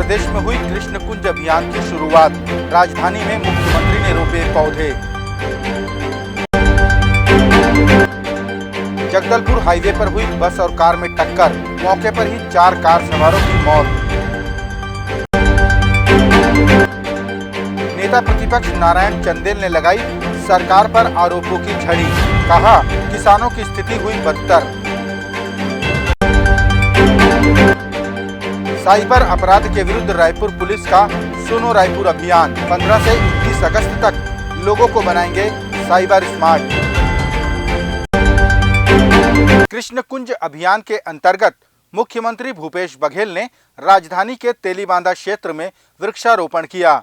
प्रदेश में हुई कृष्ण कुंज अभियान की शुरुआत। राजधानी में मुख्यमंत्री ने रोपे पौधे। जगदलपुर हाईवे पर हुई बस और कार में टक्कर, मौके पर ही 4 कार सवारों की मौत। नेता प्रतिपक्ष नारायण चंदेल ने लगाई सरकार पर आरोपों की झड़ी, कहा किसानों की स्थिति हुई बदतर। साइबर अपराध के विरुद्ध रायपुर पुलिस का सुनो रायपुर अभियान, 15 से 21 अगस्त तक लोगों को बनाएंगे साइबर स्मार्ट। कृष्ण कुंज अभियान के अंतर्गत मुख्यमंत्री भूपेश बघेल ने राजधानी के तेलीबांधा क्षेत्र में वृक्षारोपण किया।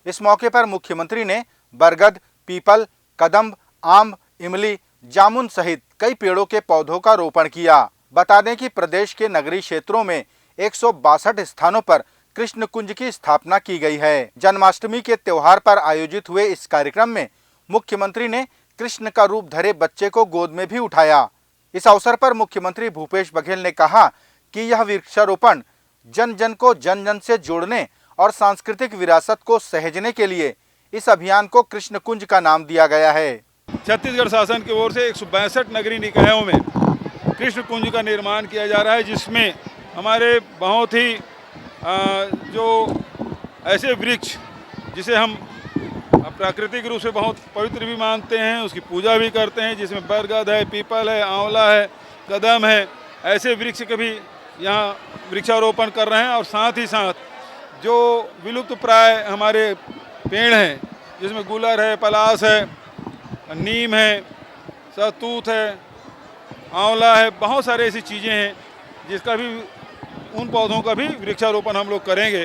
इस मौके पर मुख्यमंत्री ने बरगद, पीपल, कदम्ब, आम, इमली, जामुन सहित कई पेड़ों के पौधों का रोपण किया। बता दें कि प्रदेश के नगरीय क्षेत्रों में 162 स्थानों पर कृष्ण कुंज की स्थापना की गई है। जन्माष्टमी के त्योहार पर आयोजित हुए इस कार्यक्रम में मुख्यमंत्री ने कृष्ण का रूप धरे बच्चे को गोद में भी उठाया। इस अवसर पर मुख्यमंत्री भूपेश बघेल ने कहा कि यह वृक्षारोपण जन जन को जन जन से जोड़ने और सांस्कृतिक विरासत को सहेजने के लिए इस अभियान को कृष्ण कुंज का नाम दिया गया है। छत्तीसगढ़ शासन की ओर से 162 नगरीय निकायों में कृष्ण कुंज का निर्माण किया जा रहा है, जिसमें हमारे बहुत ही जो ऐसे वृक्ष जिसे हम प्राकृतिक रूप से बहुत पवित्र भी मानते हैं, उसकी पूजा भी करते हैं, जिसमें बरगद है, पीपल है, आंवला है, कदम है, ऐसे वृक्ष के भी यहाँ वृक्षारोपण कर रहे हैं। और साथ ही साथ जो विलुप्त प्राय हमारे पेड़ हैं, जिसमें गुलर है, पलास है, नीम है, सहतूत है, आंवला है, बहुत सारे ऐसी चीज़ें हैं जिसका भी उन पौधों का भी वृक्षारोपण हम लोग करेंगे।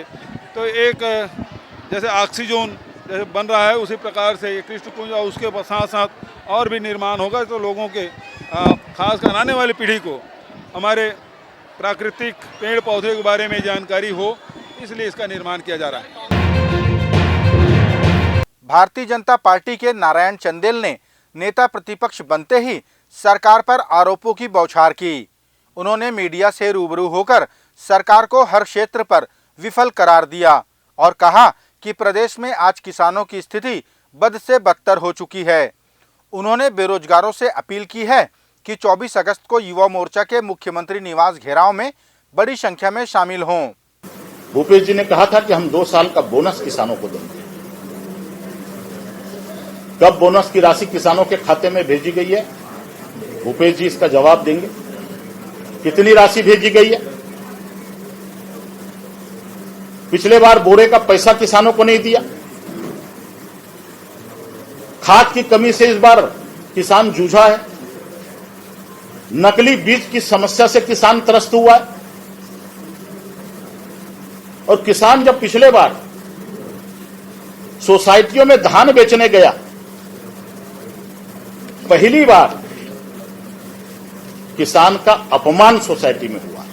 तो एक जैसे ऑक्सीजन जैसे बन रहा है, उसी प्रकार से ये कृष्ण कुंज और उसके साथ साथ और भी निर्माण होगा, तो लोगों के खासकर आने वाली पीढ़ी को हमारे प्राकृतिक पेड़ पौधे के बारे में जानकारी हो, इसलिए इसका निर्माण किया जा रहा है। भारतीय जनता पार्टी के नारायण चंदेल ने नेता प्रतिपक्ष बनते ही सरकार पर आरोपों की बौछार की। उन्होंने मीडिया से रूबरू होकर सरकार को हर क्षेत्र पर विफल करार दिया और कहा कि प्रदेश में आज किसानों की स्थिति बद से बदतर हो चुकी है। उन्होंने बेरोजगारों से अपील की है कि 24 अगस्त को युवा मोर्चा के मुख्यमंत्री निवास घेराव में बड़ी संख्या में शामिल हों। भूपेश जी ने कहा था कि हम 2 साल का बोनस किसानों को देंगे। कब बोनस की राशि किसानों के खाते में भेजी गई है, भूपेश जी इसका जवाब देंगे। कितनी राशि भेजी गई है? पिछले बार बोरे का पैसा किसानों को नहीं दिया। खाद की कमी से इस बार किसान जूझा है। नकली बीज की समस्या से किसान त्रस्त हुआ है। और किसान जब पिछले बार सोसाइटियों में धान बेचने गया, पहली बार किसान का अपमान सोसाइटी में हुआ।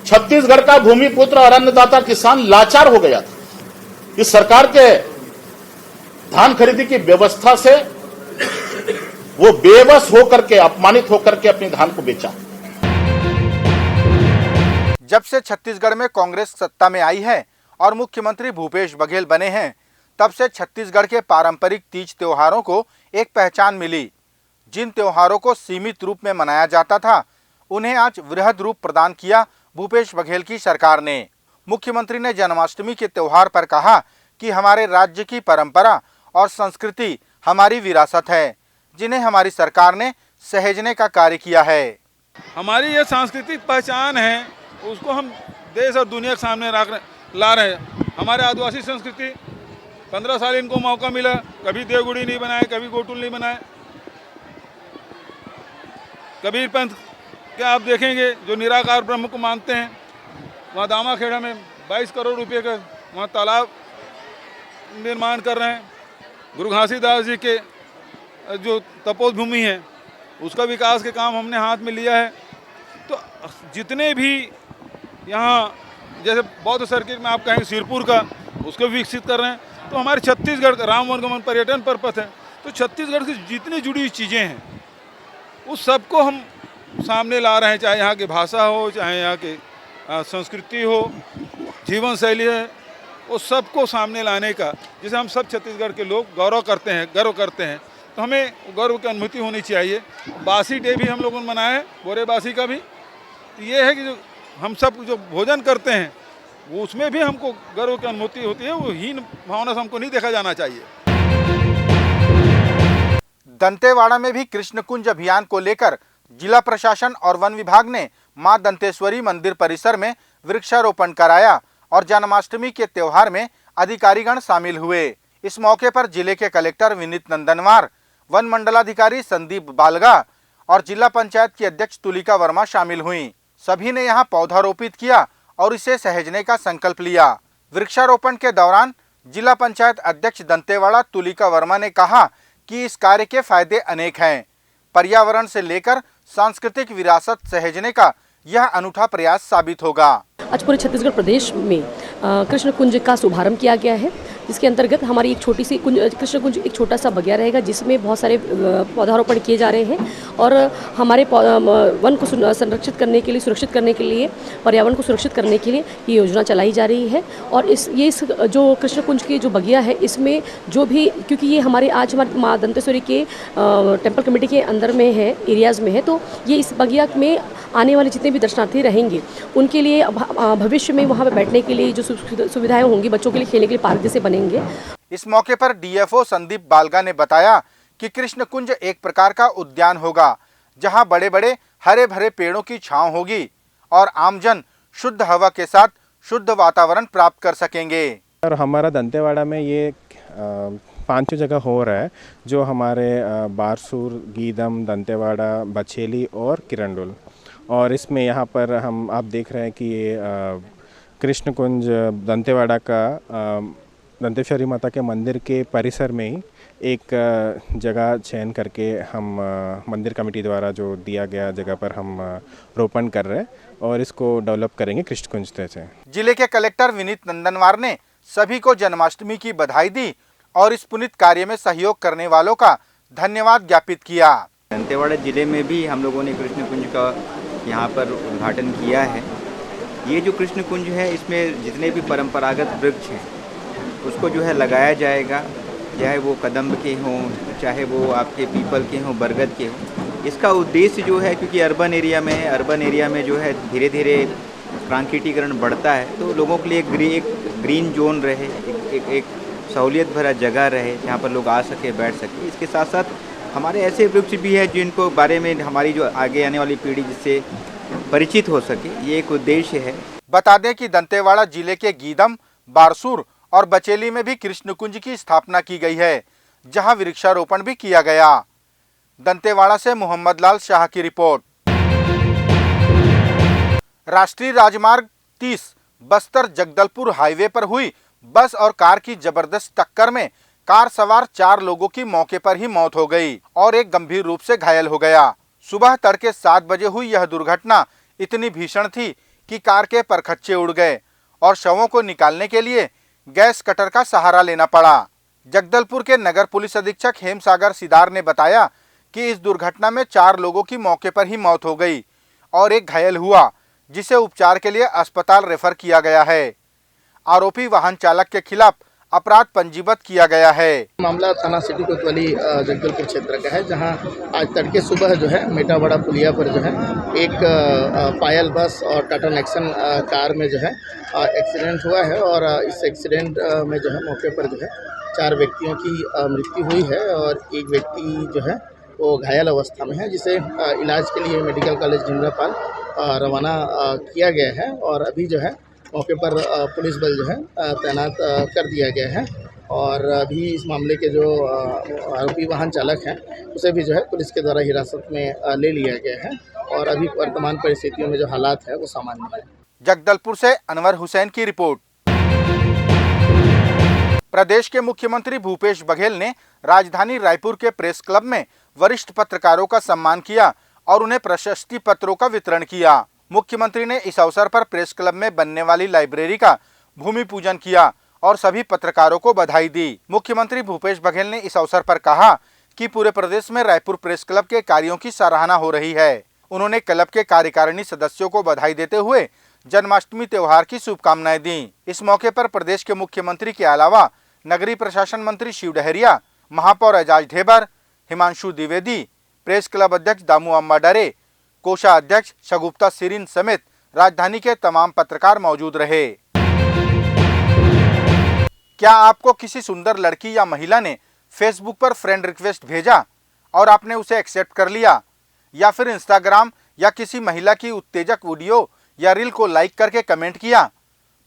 छत्तीसगढ़ का भूमिपुत्र और अन्नदाता किसान लाचार हो गया था। इस सरकार के धान खरीदी की व्यवस्था से वो बेबस होकर के, अपमानित होकर के अपनी धान को बेचा। जब से छत्तीसगढ़ में कांग्रेस सत्ता में आई है और मुख्यमंत्री भूपेश बघेल बने हैं, तब से छत्तीसगढ़ के पारंपरिक तीज त्योहारों को एक पहचान मिली। जिन त्योहारों को सीमित रूप में मनाया जाता था, उन्हें आज वृहद रूप प्रदान किया भूपेश बघेल की सरकार ने। मुख्यमंत्री ने जन्माष्टमी के त्योहार पर कहा कि हमारे राज्य की परंपरा और संस्कृति हमारी विरासत है, जिन्हें हमारी सरकार ने सहेजने का कार्य किया है। हमारी ये सांस्कृतिक पहचान है, उसको हम देश और दुनिया के सामने ला रहे हैं। हमारे आदिवासी संस्कृति 15 साल इनको मौका मिला, कभी देवगुड़ी नहीं बनाए, कभी गोटुल नहीं बनाए। कबीर पंथ के आप देखेंगे जो निराकार ब्रह्म को मानते हैं, वहाँ दामाखेड़ा में 22 करोड़ रुपए का वहाँ तालाब निर्माण कर रहे हैं। गुरु घासीदास जी के जो तपोभूमि है, उसका विकास के काम हमने हाथ में लिया है। तो जितने भी यहाँ जैसे बौद्ध सर्किट में आप कहेंगे सिरपुर का, उसको विकसित कर रहे हैं। तो हमारे छत्तीसगढ़ का राम वनगमन पर्यटन पर्पथ है, तो छत्तीसगढ़ से जितनी जुड़ी हुई चीज़ें हैं उस सबको हम सामने ला रहे हैं, चाहे यहाँ की भाषा हो, चाहे यहाँ के संस्कृति हो, जीवन शैली है, वो सबको सामने लाने का, जिसे हम सब छत्तीसगढ़ के लोग गर्व करते हैं, तो हमें गर्व की अनुभूति होनी चाहिए। बासी डे भी हम लोगों ने मनाया है, बोरे बासी का भी। तो ये है कि जो हम सब जो भोजन करते हैं वो उसमें भी हमको गर्व की अनुभूति होती है, वो हीन भावना से हमको नहीं देखा जाना चाहिए। दंतेवाड़ा में भी कृष्ण कुंज अभियान को लेकर जिला प्रशासन और वन विभाग ने मां दंतेश्वरी मंदिर परिसर में वृक्षारोपण कराया और जन्माष्टमी के त्योहार में अधिकारीगण शामिल हुए। इस मौके पर जिले के कलेक्टर विनीत नंदनवार, वन मंडलाधिकारी संदीप बालगा और जिला पंचायत की अध्यक्ष तुलिका वर्मा शामिल हुईं। सभी ने यहां पौधारोपित किया और इसे सहेजने का संकल्प लिया। वृक्षारोपण के दौरान जिला पंचायत अध्यक्ष दंतेवाड़ा तुलिका वर्मा ने कहा कि इस कार्य के फायदे अनेक हैं। पर्यावरण से लेकर सांस्कृतिक विरासत सहेजने का यह अनूठा प्रयास साबित होगा। आज पूरे छत्तीसगढ़ प्रदेश में कृष्ण कुंज का शुभारंभ किया गया है, जिसके अंतर्गत हमारी एक छोटी सी कृष्ण कुंज एक छोटा सा बगिया रहेगा, जिसमें बहुत सारे पौधारोपण किए जा रहे हैं और हमारे वन को संरक्षित करने के लिए, सुरक्षित करने के लिए, पर्यावरण को सुरक्षित करने के लिए ये योजना चलाई जा रही है। और इस जो कृष्ण कुंज की जो बगिया है, इसमें जो भी, क्योंकि ये हमारे माँ दंतेश्वरी के टेम्पल कमेटी के अंदर में है, एरियाज़ में है, तो ये इस बगिया में आने वाले जितने भी दर्शनार्थी रहेंगे उनके लिए भविष्य में वहाँ पर बैठने के लिए जो सुविधाएं होंगी, बच्चों के लिए खेलने के लिए पार्क जैसे बनेंगे। इस मौके पर डीएफओ संदीप बालगा ने बताया कि कृष्ण कुंज एक प्रकार का उद्यान होगा, जहां बड़े बड़े हरे भरे पेड़ों की छांव होगी और आमजन शुद्ध हवा के साथ शुद्ध वातावरण प्राप्त कर सकेंगे। और हमारा दंतेवाड़ा में ये 5 जगह हो रहा है, जो हमारे बारसूर, गीदम, दंतेवाड़ा, बछेली और किरंडुल। और इसमें यहाँ पर आप देख रहे हैं कि ये कृष्ण कुंज दंतेवाड़ा का दंतेश्वरी माता के मंदिर के परिसर में ही एक जगह चयन करके हम मंदिर कमेटी द्वारा जो दिया गया जगह पर हम रोपण कर रहे हैं और इसको डेवलप करेंगे कृष्ण कुंज से। जिले के कलेक्टर विनीत नंदनवार ने सभी को जन्माष्टमी की बधाई दी और इस पुनीत कार्य में सहयोग करने वालों का धन्यवाद ज्ञापित किया। दंतेवाड़ा जिले में भी हम लोगों ने कृष्ण कुंज का यहाँ पर उद्घाटन किया है। ये जो कृष्ण कुंज है, इसमें जितने भी परंपरागत वृक्ष हैं उसको जो है लगाया जाएगा, चाहे वो कदम्ब के हों, चाहे वो आपके पीपल के हों, बरगद के हों। इसका उद्देश्य जो है, क्योंकि अर्बन एरिया में जो है धीरे धीरे प्राकृतिकरण बढ़ता है, तो लोगों के लिए एक ग्रीन जोन रहे, एक सहूलियत भरा जगह रहे जहाँ पर लोग आ सके, बैठ सके। इसके साथ साथ हमारे ऐसे वृक्ष भी हैं जिनको बारे में हमारी जो आगे आने वाली पीढ़ी जिससे परिचित हो सके, ये एक उद्देश्य है। बता दें कि दंतेवाड़ा जिले के गीदम, बारसूर और बचेली में भी कृष्ण कुंज की स्थापना की गई है, जहां वृक्षारोपण भी किया गया। दंतेवाड़ा से मोहम्मद लाल शाह की रिपोर्ट। राष्ट्रीय राजमार्ग 30 बस्तर जगदलपुर हाईवे पर हुई बस और कार की जबरदस्त टक्कर में कार सवार 4 लोगों की मौके पर ही मौत हो गई और एक गंभीर रूप से घायल हो गया। सुबह तड़के 7 बजे हुई यह दुर्घटना इतनी भीषण थी कि कार के परखच्चे उड़ गए और शवों को निकालने के लिए गैस कटर का सहारा लेना पड़ा। जगदलपुर के नगर पुलिस अधीक्षक हेमसागर सिदार ने बताया कि इस दुर्घटना में 4 लोगों की मौके पर ही मौत हो गई और एक घायल हुआ, जिसे उपचार के लिए अस्पताल रेफर किया गया है। आरोपी वाहन चालक के खिलाफ अपराध पंजीबद्ध किया गया है। मामला थाना सिटी कोतवाली जगदलपुर क्षेत्र का है, जहां आज तड़के सुबह जो है मेटावाड़ा पुलिया पर जो है एक पायल बस और टाटा नेक्सन कार में जो है एक्सीडेंट हुआ है और इस एक्सीडेंट में जो है मौके पर जो है 4 व्यक्तियों की मृत्यु हुई है और एक व्यक्ति जो है वो घायल अवस्था में है, जिसे इलाज के लिए मेडिकल कॉलेज जिंद्रापाल रवाना किया गया है और अभी जो है मौके पर पुलिस बल जो है तैनात कर दिया गया है और अभी इस मामले के जो आरोपी वाहन चालक हैं उसे भी जो है पुलिस के द्वारा हिरासत में ले लिया गया है और अभी वर्तमान परिस्थितियों में जो हालात है वो सामान्य है। जगदलपुर से अनवर हुसैन की रिपोर्ट। प्रदेश के मुख्यमंत्री भूपेश बघेल ने राजधानी रायपुर के प्रेस क्लब में वरिष्ठ पत्रकारों का सम्मान किया और उन्हें प्रशस्ति पत्रों का वितरण किया। मुख्यमंत्री ने इस अवसर पर प्रेस क्लब में बनने वाली लाइब्रेरी का भूमि पूजन किया और सभी पत्रकारों को बधाई दी। मुख्यमंत्री भूपेश बघेल ने इस अवसर पर कहा कि पूरे प्रदेश में रायपुर प्रेस क्लब के कार्यों की सराहना हो रही है। उन्होंने क्लब के कार्यकारिणी सदस्यों को बधाई देते हुए जन्माष्टमी त्योहार की शुभकामनाएं दी। इस मौके पर प्रदेश के मुख्यमंत्री के अलावा नगरीय प्रशासन मंत्री शिव डहरिया, महापौर एजाज ढेबर, हिमांशु द्विवेदी, प्रेस क्लब अध्यक्ष दामू अम्बा डरे, कोषाध्यक्ष शगुफ्ता सिरीन समेत राजधानी के तमाम पत्रकार मौजूद रहे। क्या आपको किसी सुंदर लड़की या महिला ने फेसबुक पर फ्रेंड रिक्वेस्ट भेजा और आपने उसे एक्सेप्ट कर लिया, या फिर इंस्टाग्राम या किसी महिला की उत्तेजक वीडियो या रील को लाइक करके कमेंट किया?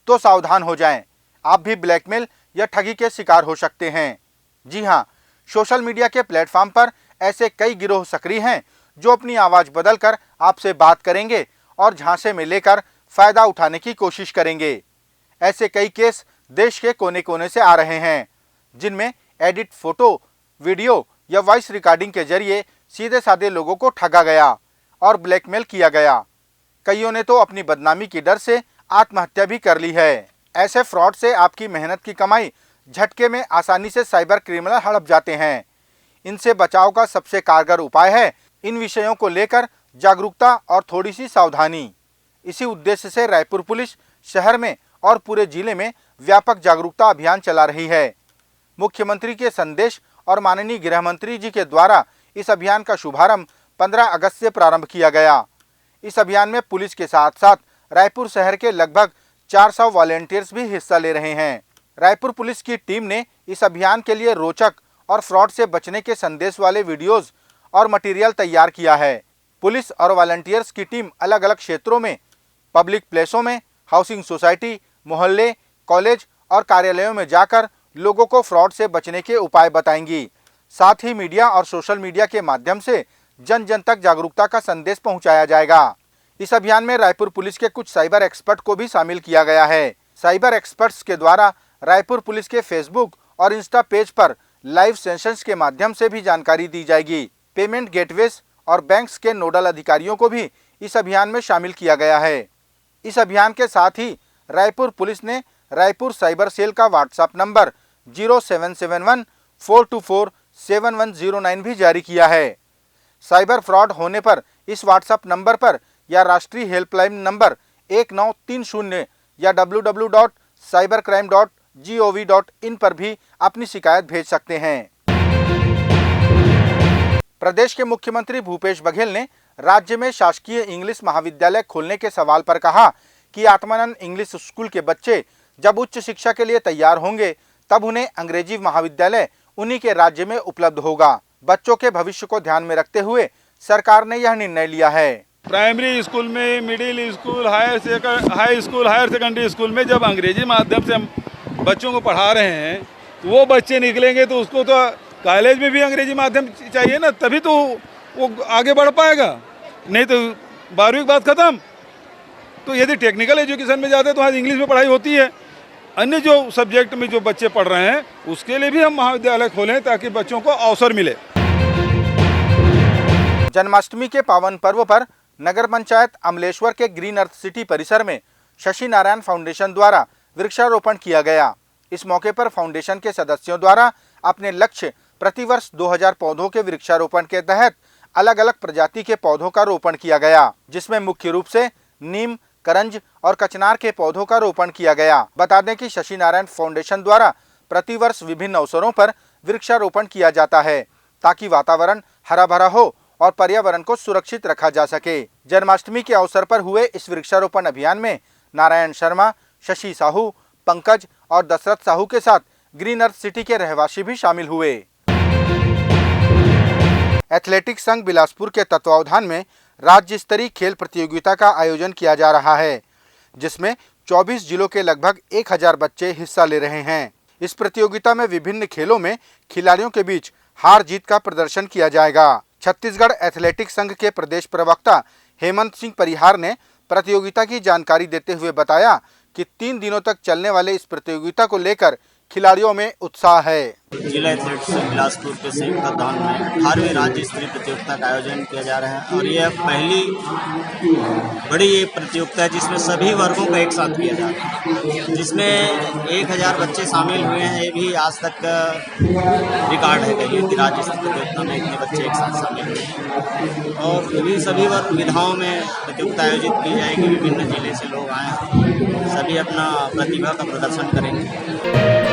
तो सावधान हो जाएं, आप भी ब्लैकमेल या ठगी के शिकार हो सकते हैं। जी हां, सोशल मीडिया के प्लेटफॉर्म पर ऐसे कई गिरोह सक्रिय हैं जो अपनी आवाज बदलकर आपसे बात करेंगे और झांसे में लेकर फायदा उठाने की कोशिश करेंगे। ऐसे कई केस देश के कोने कोने से आ रहे हैं, जिनमें एडिट फोटो, वीडियो या वॉइस रिकॉर्डिंग के जरिए सीधे साधे लोगों को ठगा गया और ब्लैकमेल किया गया। कईयों ने तो अपनी बदनामी की डर से आत्महत्या भी कर ली है। ऐसे फ्रॉड से आपकी मेहनत की कमाई झटके में आसानी से साइबर क्रिमिनल हड़प जाते हैं। इनसे बचाव का सबसे कारगर उपाय है इन विषयों को लेकर जागरूकता और थोड़ी सी सावधानी। इसी उद्देश्य से रायपुर पुलिस शहर में और पूरे जिले में व्यापक जागरूकता अभियान चला रही है। मुख्यमंत्री के संदेश और माननीय गृह मंत्री जी के द्वारा इस अभियान का शुभारंभ 15 अगस्त से प्रारंभ किया गया। इस अभियान में पुलिस के साथ साथ रायपुर शहर के लगभग 400 वॉलेंटियर्स भी हिस्सा ले रहे हैं। रायपुर पुलिस की टीम ने इस अभियान के लिए रोचक और फ्रॉड से बचने के संदेश वाले वीडियोस और मटेरियल तैयार किया है। पुलिस और वॉलंटियर्स की टीम अलग अलग क्षेत्रों में, पब्लिक प्लेसों में, हाउसिंग सोसाइटी, मोहल्ले, कॉलेज और कार्यालयों में जाकर लोगों को फ्रॉड से बचने के उपाय बताएंगी। साथ ही मीडिया और सोशल मीडिया के माध्यम से जन जन तक जागरूकता का संदेश पहुंचाया जाएगा। इस अभियान में रायपुर पुलिस के कुछ साइबर एक्सपर्ट को भी शामिल किया गया है। साइबर एक्सपर्ट्स के द्वारा रायपुर पुलिस के फेसबुक और इंस्टा पेज पर लाइव सेशंस के माध्यम से भी जानकारी दी जाएगी। पेमेंट गेटवेज और बैंक्स के नोडल अधिकारियों को भी इस अभियान में शामिल किया गया है। इस अभियान के साथ ही रायपुर पुलिस ने रायपुर साइबर सेल का व्हाट्सएप नंबर 0771-424-7109 भी जारी किया है। साइबर फ्रॉड होने पर इस व्हाट्सएप नंबर पर या राष्ट्रीय हेल्पलाइन नंबर 1930 या www.cybercrime.gov.in पर भी अपनी शिकायत भेज सकते हैं। प्रदेश के मुख्यमंत्री भूपेश बघेल ने राज्य में शासकीय इंग्लिश महाविद्यालय खोलने के सवाल पर कहा कि आत्मानंद इंग्लिश स्कूल के बच्चे जब उच्च शिक्षा के लिए तैयार होंगे तब उन्हें अंग्रेजी महाविद्यालय उन्हीं के राज्य में उपलब्ध होगा। बच्चों के भविष्य को ध्यान में रखते हुए सरकार ने यह निर्णय लिया है। प्राइमरी स्कूल में, middle school, high school, higher secondary school में जब अंग्रेजी माध्यम से हम बच्चों को पढ़ा रहे हैं तो वो बच्चे निकलेंगे तो उसको तो कॉलेज में भी अंग्रेजी माध्यम चाहिए ना, तभी तो वो आगे बढ़ पाएगा, नहीं तो 12वीं की बात खत्म। तो यदि टेक्निकल एजुकेशन में जाते तो आज इंग्लिश में पढ़ाई होती है। अन्य जो सब्जेक्ट में जो बच्चे पढ़ रहे हैं उसके लिए भी हम महाविद्यालय खोलें ताकि बच्चों को अवसर मिले। जन्माष्टमी के पावन पर्व पर नगर पंचायत अमलेश्वर के ग्रीन अर्थ सिटी परिसर में शशि नारायण फाउंडेशन द्वारा वृक्षारोपण किया गया। इस मौके पर फाउंडेशन के सदस्यों द्वारा अपने लक्ष्य प्रतिवर्ष 2000 पौधों के वृक्षारोपण के तहत अलग अलग प्रजाति के पौधों का रोपण किया गया, जिसमें मुख्य रूप से नीम, करंज और कचनार के पौधों का रोपण किया गया। बता दें कि शशि नारायण फाउंडेशन द्वारा प्रतिवर्ष विभिन्न अवसरों पर वृक्षारोपण किया जाता है ताकि वातावरण हरा भरा हो और पर्यावरण को सुरक्षित रखा जा सके। जन्माष्टमी के अवसर पर हुए इस वृक्षारोपण अभियान में नारायण शर्मा, शशि साहू, पंकज और दशरथ साहू के साथ ग्रीन अर्थ सिटी के रहवासी भी शामिल हुए। एथलेटिक्स संघ बिलासपुर के तत्वावधान में राज्य स्तरीय खेल प्रतियोगिता का आयोजन किया जा रहा है, जिसमें 24 जिलों के लगभग 1000 बच्चे हिस्सा ले रहे हैं। इस प्रतियोगिता में विभिन्न खेलों में खिलाड़ियों के बीच हार जीत का प्रदर्शन किया जाएगा। छत्तीसगढ़ एथलेटिक्स संघ के प्रदेश प्रवक्ता हेमंत सिंह परिहार ने प्रतियोगिता की जानकारी देते हुए बताया कि 3 दिनों तक चलने वाले इस प्रतियोगिता को लेकर खिलाड़ियों में उत्साह है। जिला एथलेटिक्स बिलासपुर के संयुक्त तत्वाधान में 18वीं राज्य स्तरीय प्रतियोगिता का आयोजन किया जा रहा है और यह पहली बड़ी ये प्रतियोगिता है जिसमें सभी वर्गों का एक साथ किया जा रहा है, जिसमें 1000 बच्चे शामिल हुए हैं। ये भी आज तक का रिकॉर्ड है कहीं कि राज्य स्तरीय प्रतियोगिता में इतने बच्चे एक साथ शामिल हुए हैं। और ये भी सभी वर्ग विधाओं में प्रतियोगिता आयोजित की जाएगी। विभिन्न जिले से लोग आए हैं, सभी अपना प्रतिभा का प्रदर्शन करेंगे।